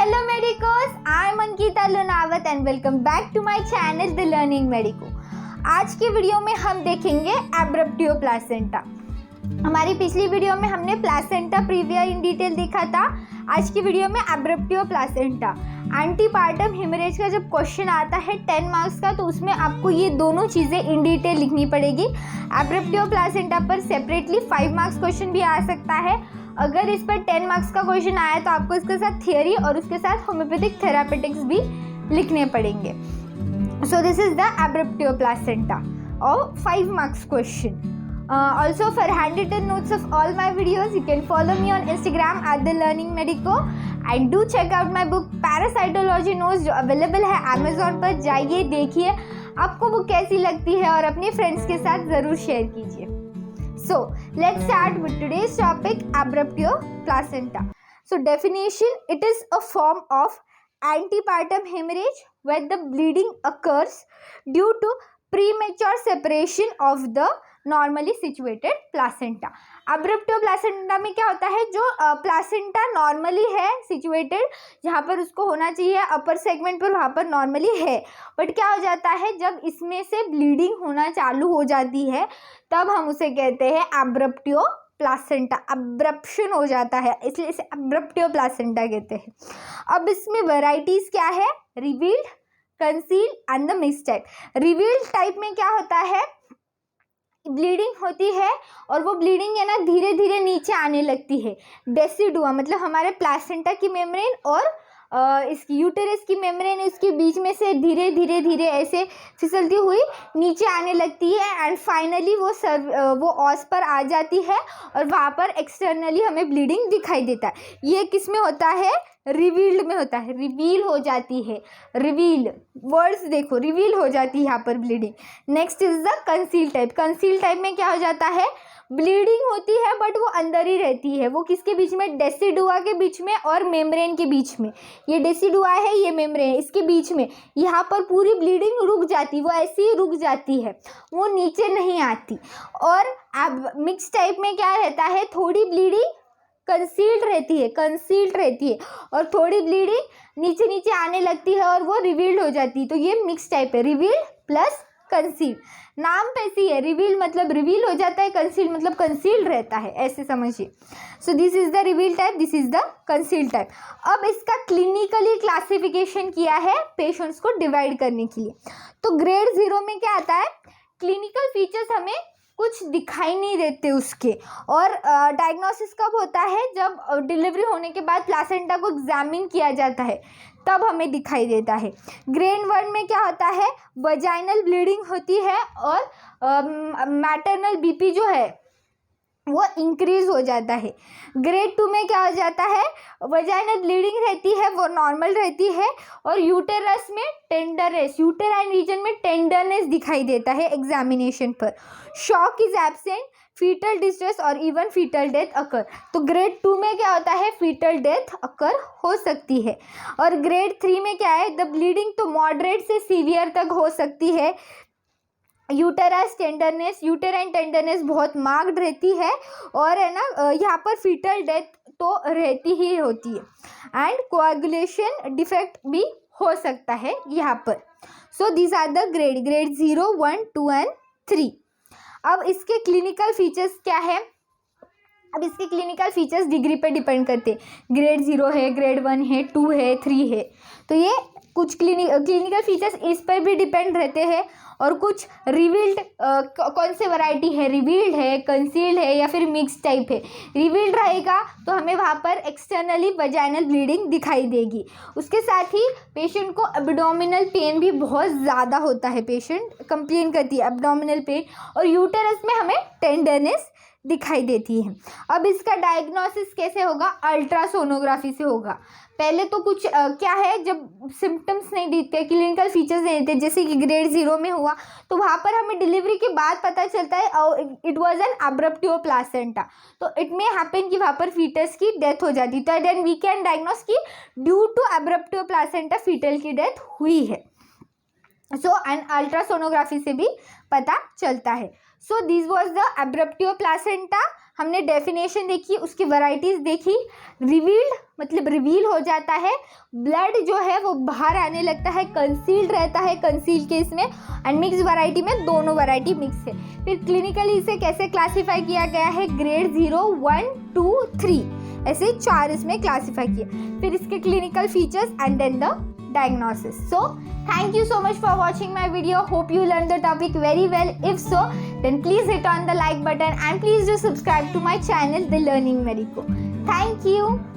Hello medicos, I am Ankita Lunawat and welcome back to my channel The Learning Medico। आज की video में हम देखेंगे एब्रप्टियो placenta. हमारी पिछली वीडियो में हमने प्लासेंटा प्रीविया इन डिटेल देखा था। आज की वीडियो में एब्रप्टियो प्लासेंटा। एंटीपार्टम हेमरेज का जब क्वेश्चन आता है 10 मार्क्स का, तो उसमें आपको ये दोनों चीज़ें इन डिटेल लिखनी पड़ेगी। एब्रप्टियो प्लासेंटा पर सेपरेटली 5 मार्क्स क्वेश्चन भी आ सकता है। अगर इस पर 10 मार्क्स का क्वेश्चन आया तो आपको इसके साथ थियोरी और उसके साथ होम्योपैथिक थेरापेटिक्स भी लिखने पड़ेंगे। So this is the abruptio placenta और 5 marks question. Also for handwritten notes of all my videos, you can follow me on Instagram at The Learning Medico and do check out my book Parasitology Notes जो available है Amazon पर। जाइए, देखिए आपको वो कैसी लगती है और अपने फ्रेंड्स के साथ ज़रूर शेयर कीजिए। So let's start with today's topic, abruptio placenta. So definition: it is a form of antepartum hemorrhage where the bleeding occurs due to premature separation of the normally situated placenta. Abruptio placenta में क्या होता है, जो placenta normally है situated, जहाँ पर उसको होना चाहिए अपर सेगमेंट पर, वहाँ पर नॉर्मली है, बट क्या हो जाता है जब इसमें से ब्लीडिंग होना चालू हो जाती है तब हम उसे कहते हैं एब्रप्टियो प्लासेंटा। अब्रप्शन हो जाता है, इसलिए इसे एब्रप्टियो प्लासेंटा कहते हैं। अब इसमें वैरायटीज क्या है, revealed, concealed and the mixed type. Revealed type में क्या होता है, ब्लीडिंग होती है और वो ब्लीडिंग है ना धीरे धीरे नीचे आने लगती है। डेसिडुआ मतलब हमारे प्लासेंटा की मेम्ब्रेन और इसकी यूटेरस की मेम्ब्रेन, इसके बीच में से धीरे धीरे धीरे ऐसे फिसलती हुई नीचे आने लगती है एंड फाइनली वो ऑस पर आ जाती है और वहाँ पर एक्सटर्नली हमें ब्लीडिंग दिखाई देता है। ये किस में होता है, रिवील्ड में होता है, रिवील हो जाती है। रिवील वर्ड्स देखो, रिवील हो जाती है यहाँ पर bleeding. Next is the conceal type. Conceal type में क्या हो जाता है, ब्लीडिंग होती है बट वो अंदर ही रहती है। वो किसके बीच में, डेसिडुआ के बीच में और मेम्ब्रेन के बीच में। ये डेसिडुआ है, ये मेम्ब्रेन, इसके बीच में यहाँ पर पूरी ब्लीडिंग रुक जाती, वो ऐसी ही रुक जाती है, वो नीचे नहीं आती। और अब मिक्स टाइप में क्या रहता है, थोड़ी ब्लीडिंग कंसील्ड रहती है और थोड़ी ब्लीडिंग नीचे नीचे आने लगती है और वो रिवील्ड हो जाती है। तो ये मिक्स टाइप है, रिवील्ड प्लस कंसील्ड। नाम पे ऐसी है, रिवील मतलब रिवील हो जाता है, कंसील्ड मतलब कंसील्ड रहता है, ऐसे समझिए। सो this is the reveal type, this is the concealed type. अब इसका क्लिनिकली क्लासिफिकेशन किया है पेशेंट्स को डिवाइड करने के लिए। तो ग्रेड 0 में क्या आता है, क्लिनिकल फीचर्स हमें कुछ दिखाई नहीं देते उसके, और डायग्नोसिस कब होता है, जब डिलीवरी होने के बाद प्लासेंटा को एग्जामिन किया जाता है तब हमें दिखाई देता है। ग्रेड 1 में क्या होता है, वजाइनल ब्लीडिंग होती है और मैटरनल बीपी जो है वो इंक्रीज हो जाता है। ग्रेड 2 में क्या हो जाता है, वजाइनल ब्लीडिंग रहती है, वो नॉर्मल रहती है और यूटेरस में टेंडरनेस, यूटेराइन रीजन में टेंडरनेस दिखाई देता है एग्जामिनेशन पर। Shock is absent, foetal distress और इवन फीटल डेथ अकर। तो ग्रेड 2 में क्या होता है, फीटल डेथ अकर हो सकती है। और ग्रेड 3 में क्या है, द ब्लीडिंग तो मॉडरेट से सीवियर तक हो सकती है। यूटेरस टेंडरनेस, यूटेराइन टेंडरनेस बहुत मार्क्ड रहती है और है ना यहाँ पर फीटल डेथ तो रहती ही होती है एंड कोआगुलेशन डिफेक्ट भी हो सकता है यहाँ पर। So these are the grade 0, 1, 2 and 3। अब इसके क्लिनिकल फीचर्स क्या है, अब इसके क्लिनिकल फीचर्स डिग्री पे डिपेंड करते हैं। ग्रेड 0 है, ग्रेड 1 है, 2 है, 3 है, तो ये कुछ क्लिनिकल फीचर्स इस पर भी डिपेंड रहते हैं। और कुछ रिवील्ड, कौन से वैरायटी है, रिवील्ड है, कंसील्ड है या फिर मिक्स टाइप है। रिवील्ड रहेगा तो हमें वहाँ पर एक्सटर्नली वजाइनल ब्लीडिंग दिखाई देगी। उसके साथ ही पेशेंट को एब्डोमिनल पेन भी बहुत ज़्यादा होता है, पेशेंट कंप्लेन करती है एब्डोमिनल पेन, और यूटेरस में हमें टेंडरनेस दिखाई देती है। अब इसका डायग्नोसिस कैसे होगा, अल्ट्रासोनोग्राफी से होगा। पहले तो कुछ क्या है, जब सिम्टम्स नहीं देते, क्लिनिकल फीचर्स नहीं देते, जैसे कि ग्रेड 0 में हुआ तो वहाँ पर हमें डिलीवरी के बाद पता चलता है इट वाज एन एब्रप्टियो प्लासेंटा, तो इट मे हैपन कि वहाँ पर फीटस की डेथ हो जाती, तो देन वी कैन डायग्नोस कि ड्यू टू एब्रप्टियो प्लासेंटा फीटल की डेथ हुई है। सो एंड अल्ट्रासोनोग्राफी से भी पता चलता है। So this was the abruptio placenta. हमने डेफिनेशन देखी, उसकी वैरायटीज़ देखी। रिवील्ड मतलब रिवील हो जाता है, ब्लड जो है वो बाहर आने लगता है, कंसील्ड रहता है कंसील केस में, एंड मिक्स वैरायटी में दोनों वैरायटी मिक्स है। फिर क्लिनिकली इसे कैसे क्लासीफाई किया गया है, ग्रेड 0, 1, 2, 3 ऐसे 4 इसमें क्लासीफाई किए। फिर इसके clinical features and then the diagnosis. So thank you so much for watching my video. Hope you learned the topic very well. If so, then please hit on the like button and please do subscribe to my channel The Learning Medico. Thank you.